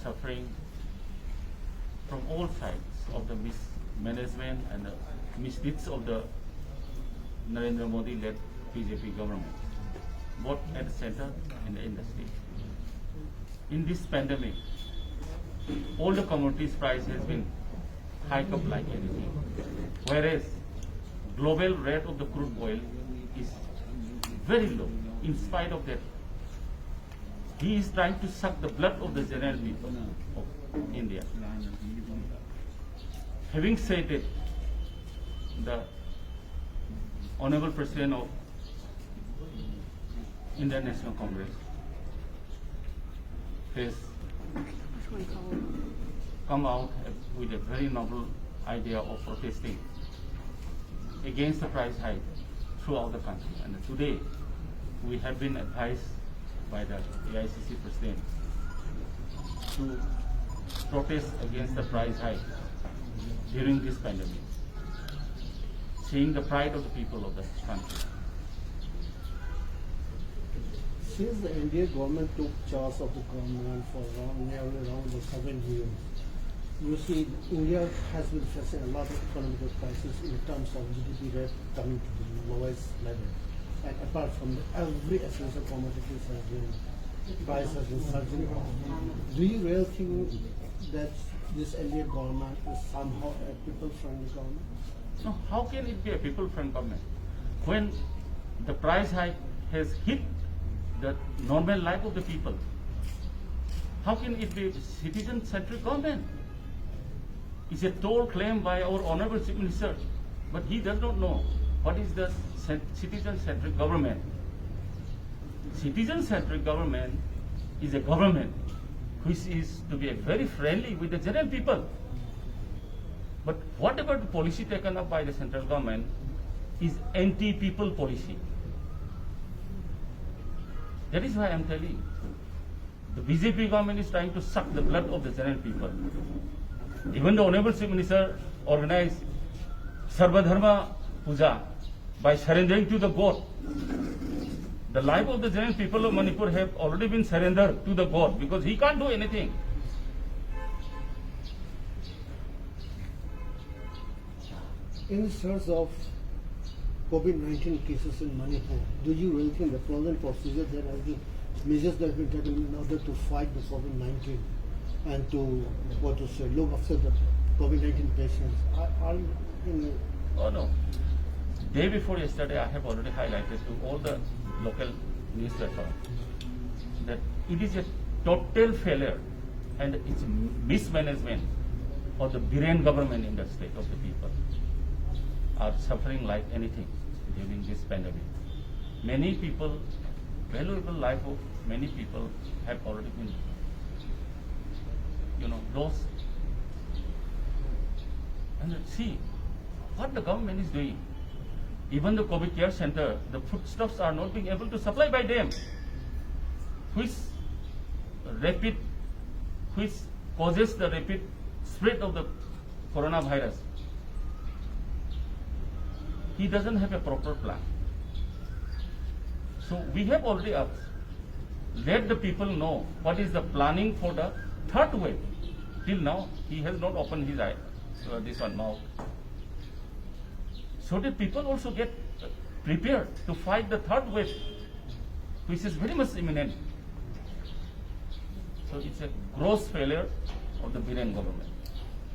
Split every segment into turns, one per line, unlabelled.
suffering from all sides of the mismanagement and the misdeeds of the Narendra Modi-led BJP government, both at the center and in the state. In this pandemic, all the commodities price has been hiked up like anything, whereas global rate of the crude oil is very low. In spite of that, he is trying to suck the blood of the general people of India. Having said it, the Honorable President of Indian National Congress has come out with a very noble idea of protesting against the price hike throughout the country. And today, we have been advised by the AICC President to protest against the price hike during this pandemic, seeing the pride of the people of the country.
Since the Indian government took charge of the government for nearly around 7 years, you see India has been facing a lot of economic crisis in terms of GDP rate coming to the lowest level. And apart from that, every essential commodities has been, price has been surging. Do you really think that this Indian government is somehow a people-friendly government?
No, how can it be a people-friendly government when the price hike has hit the normal life of the people? How can it be a citizen-centric government? It's a tall claim by our Honorable Chief Minister, but he does not know what is the citizen-centric government. Citizen-centric government is a government which is to be very friendly with the general people. But whatever the policy taken up by the central government is anti-people policy. That is why I am telling you, the BJP government is trying to suck the blood of the general people. Even the Honorable Chief Minister organized Sarvadharma Puja by surrendering to the god. The life of the general people of Manipur have already been surrendered to the god because he can't do anything.
In the search of COVID-19 cases in Manipur, do you really think the present procedure that has been, measures that have been taken in order to fight the COVID-19 and to, look after the COVID-19 patients, are you in?
Oh no. Day before yesterday, I have already highlighted to all the local newspapers that it is a total failure and it's mismanagement of the Biren government in the state of the people are suffering like anything during this pandemic. Many people, valuable life of many people have already been, lost. And see what the government is doing. Even the COVID care center, the foodstuffs are not being able to supply by them, which causes the rapid spread of the coronavirus. He doesn't have a proper plan. So we have already asked, let the people know what is the planning for the third wave. Till now, he has not opened his eye, mouth. So that people also get prepared to fight the third wave, which is very much imminent. So it's a gross failure of the Biren government.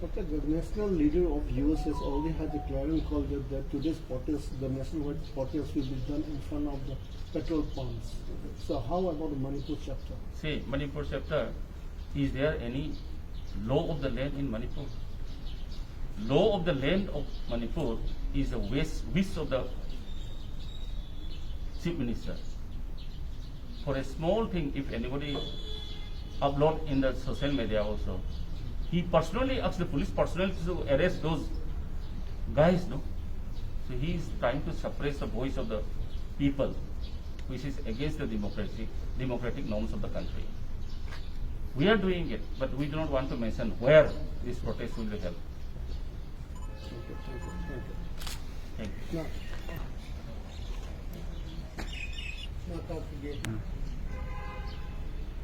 Okay, the national leader of US has already had a clarion call that today's protest, the nationwide protest will be done in front of the petrol pumps. So how about the Manipur chapter?
See, Manipur chapter, is there any law of the land in Manipur? Law of the land of Manipur is the wish of the Chief Minister. For a small thing, if anybody upload in the social media also, he personally asks the police personally to arrest those guys, no? So he is trying to suppress the voice of the people, which is against the democratic norms of the country. We are doing it, but we do not want to mention where this protest will be held. Thank you.
No. कि ये